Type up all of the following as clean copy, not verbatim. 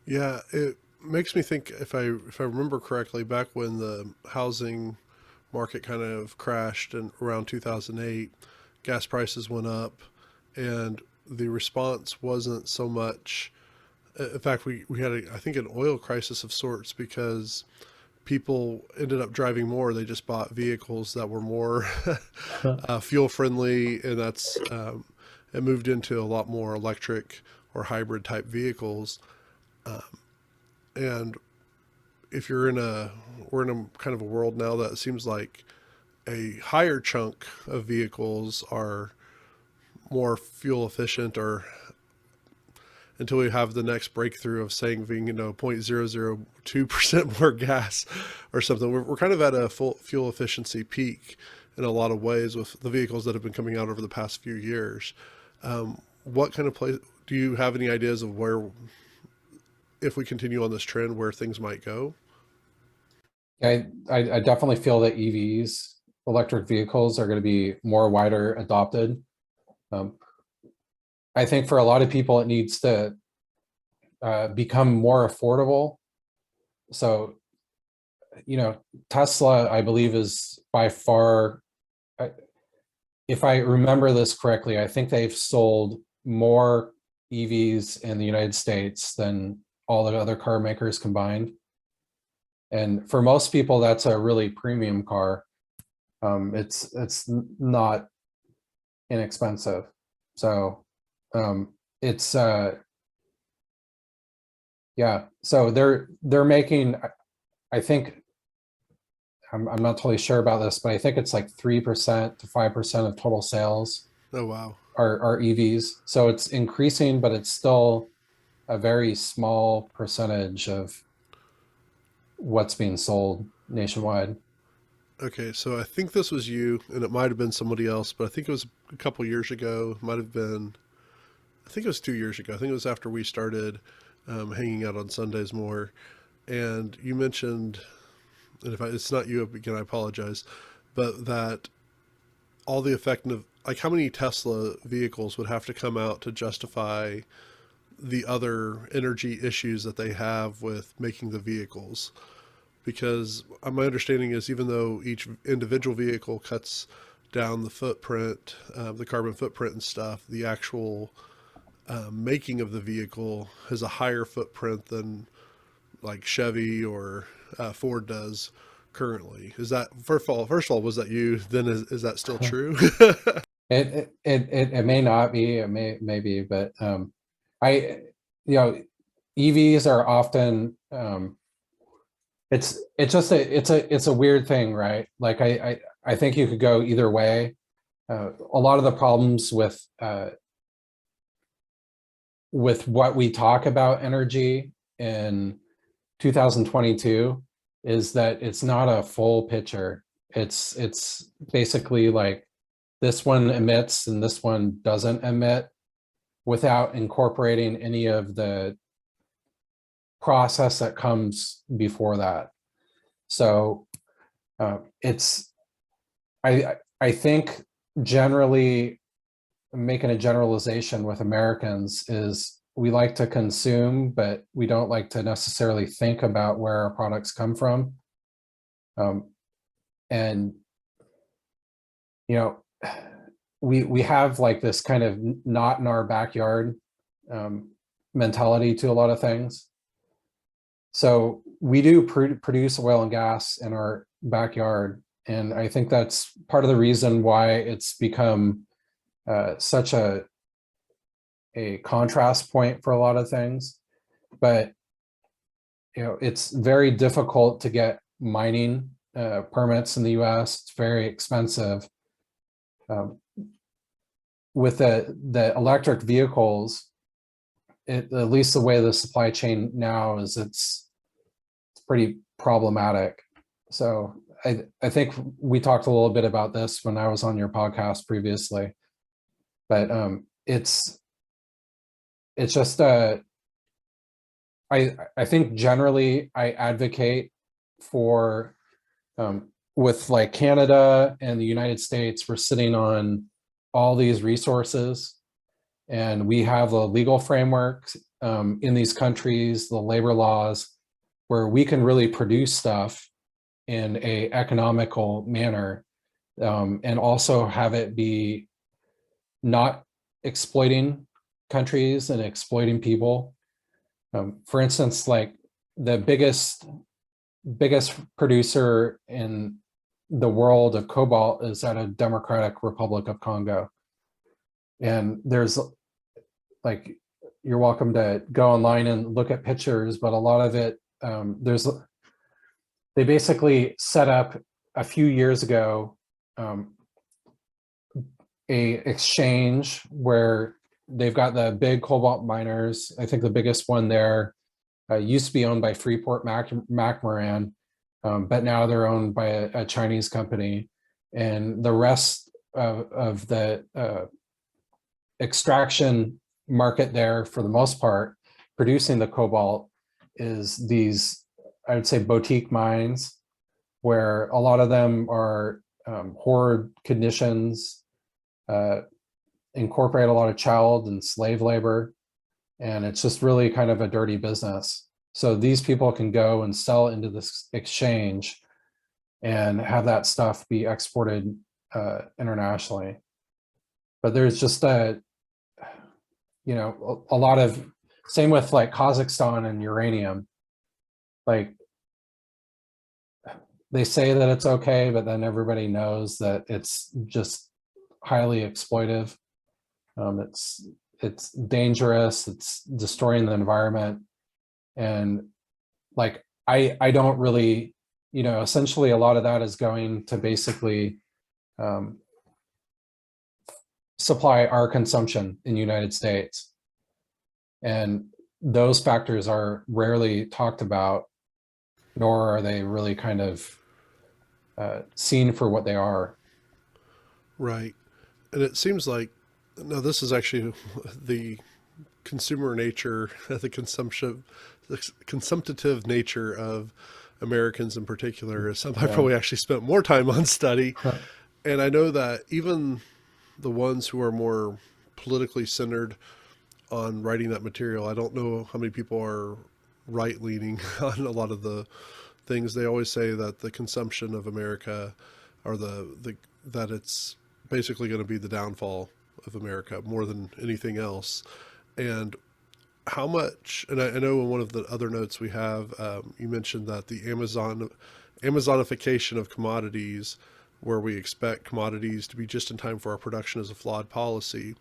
Yeah, it makes me think if I remember correctly, back when the housing market kind of crashed in around 2008, gas prices went up, and the response wasn't so much. In fact, we had I think an oil crisis of sorts because people ended up driving more. They just bought vehicles that were more fuel friendly, and it moved into a lot more electric or hybrid type vehicles. And if you're in a we're in a kind of a world now that seems like a higher chunk of vehicles are more fuel efficient, or until we have the next breakthrough of saying being 0.002% more gas or something. We're kind of at a full fuel efficiency peak in a lot of ways with the vehicles that have been coming out over the past few years. What kind of place do you have any ideas of where, if we continue on this trend, where things might go? I definitely feel that EVs, electric vehicles, are going to be more wider adopted. Um, I think for a lot of people, it needs to become more affordable. So, Tesla, I believe, is by far, I- if I remember this correctly, I think they've sold more EVs in the United States than all the other car makers combined. And for most people, that's a really premium car. It's not inexpensive. So it's yeah. So they're making, I think, I'm not totally sure about this, but I think it's like 3% to 5% of total sales Oh, wow. are EVs. So it's increasing, but it's still a very small percentage of what's being sold nationwide. Okay, so I think this was you, and it might have been somebody else, but I think it was a couple years ago. It might have been, I think it was 2 years ago. I think it was after we started hanging out on Sundays more. And you mentioned, and if it's not you again, I apologize, but that all the effective, like how many Tesla vehicles would have to come out to justify the other energy issues that they have with making the vehicles? Because my understanding is even though each individual vehicle cuts down the footprint, the carbon footprint and stuff, the actual making of the vehicle has a higher footprint than like Chevy or Ford does currently. Is that first of all, was that you? Then is that still true? It may not be, it may be, but I you know EVs are often it's just it's a weird thing, right? Like I think you could go either way. A lot of the problems with what we talk about energy in 2022 is that it's not a full picture. It's basically like this one emits and this one doesn't emit without incorporating any of the process that comes before that. So it's I think generally making a generalization with Americans is we like to consume, but we don't like to necessarily think about where our products come from. Um, and you know, we have like this kind of not in our backyard um, mentality to a lot of things. So we do produce oil and gas in our backyard, and I think that's part of the reason why it's become such a contrast point for a lot of things. But it's very difficult to get mining permits in the U.S. It's very expensive. Um, with the electric vehicles, at least the way the supply chain now is, it's pretty problematic. So I think we talked a little bit about this when I was on your podcast previously, but it's just I think generally I advocate for with like Canada and the United States, we're sitting on all these resources and we have a legal framework in these countries, the labor laws, where we can really produce stuff in a economical manner, and also have it be not exploiting countries and exploiting people. For instance, like the biggest producer in the world of cobalt is out of Democratic Republic of Congo. And there's like, you're welcome to go online and look at pictures, but a lot of it, they basically set up a few years ago a exchange where they've got the big cobalt miners. I think the biggest one there used to be owned by Freeport-McMoRan, but now they're owned by a Chinese company. And the rest of the extraction market there, for the most part, producing the cobalt, is these, I would say, boutique mines, where a lot of them are horrid conditions, incorporate a lot of child and slave labor, and it's just really kind of a dirty business. So these people can go and sell into this exchange and have that stuff be exported internationally. But there's just a lot of, same with like Kazakhstan and uranium. Like, they say that it's okay, but then everybody knows that it's just highly exploitive. It's dangerous, it's destroying the environment. And like, I don't really, essentially a lot of that is going to basically supply our consumption in the United States. And those factors are rarely talked about, nor are they really kind of seen for what they are. Right. And it seems like, now this is actually the consumer nature, the consumptive nature of Americans in particular, is something I probably actually spent more time on study. And I know that even the ones who are more politically centered on writing that material, I don't know how many people are right leaning on a lot of the things. They always say that the consumption of America, or that it's basically going to be the downfall of America more than anything else. And how much, and I know in one of the other notes we have, you mentioned that the Amazonification of commodities, where we expect commodities to be just in time for our production, is a flawed policy.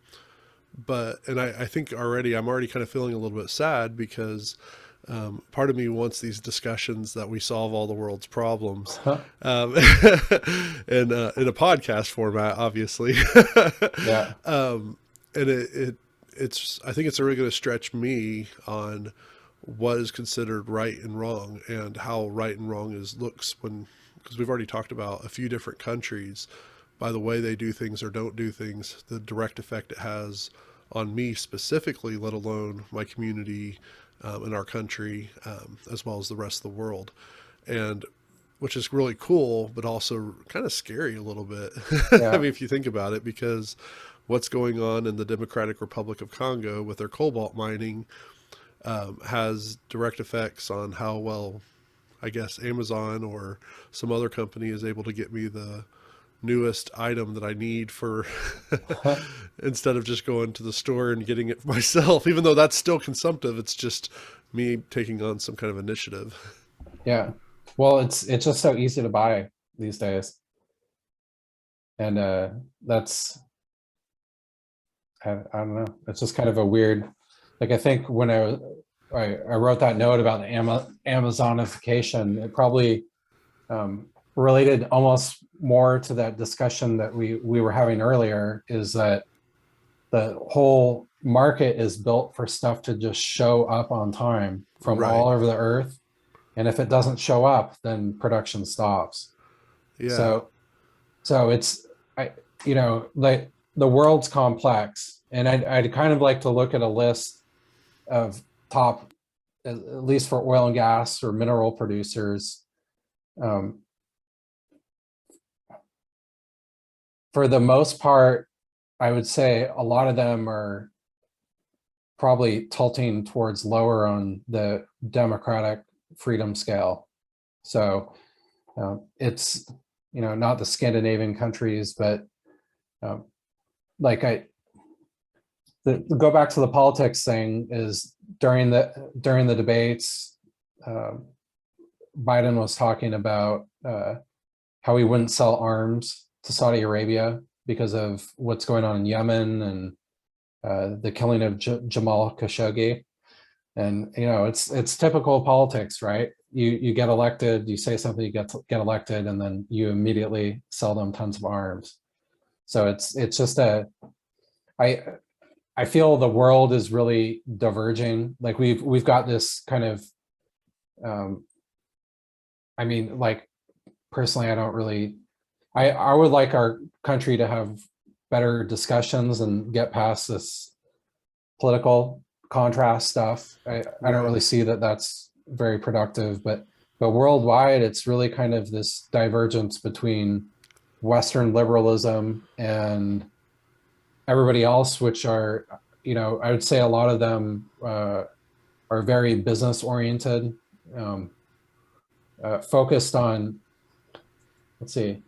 But, and I think I'm already kind of feeling a little bit sad, because part of me wants these discussions that we solve all the world's problems, in a podcast format, obviously. Yeah. And I think it's really going to stretch me on what is considered right and wrong, and how right and wrong looks because we've already talked about a few different countries, by the way they do things or don't do things, the direct effect it has on me specifically, let alone my community, in our country, as well as the rest of the world. And which is really cool, but also kind of scary a little bit. Yeah. I mean, if you think about it, because what's going on in the Democratic Republic of Congo with their cobalt mining has direct effects on how well, I guess, Amazon or some other company is able to get me the newest item that I need for instead of just going to the store and getting it myself, even though that's still consumptive. It's just me taking on some kind of initiative. Yeah. Well, it's just so easy to buy these days. And that's, I don't know, it's just kind of a weird, like, I think when I wrote that note about the Amazonification, it probably related almost more to that discussion that we were having earlier, is that the whole market is built for stuff to just show up on time from Right. all over the earth. And if it doesn't show up, then production stops. Yeah. So it's, like, the world's complex, and I'd kind of like to look at a list of top, at least for oil and gas or mineral producers. For the most part, I would say a lot of them are probably tilting towards lower on the democratic freedom scale. So it's, not the Scandinavian countries, but like go back to the politics thing is during the debates, Biden was talking about how he wouldn't sell arms to Saudi Arabia because of what's going on in Yemen and the killing of Jamal Khashoggi. And it's typical politics, right? You get elected, you say something, you get elected, and then you immediately sell them tons of arms. So it's just I feel the world is really diverging. Like we've got this kind of I mean, like personally, I don't really I would like our country to have better discussions and get past this political contrast stuff. I don't really see that that's very productive, but worldwide, it's really kind of this divergence between Western liberalism and everybody else, which are, I would say a lot of them are very business oriented, focused on, let's see,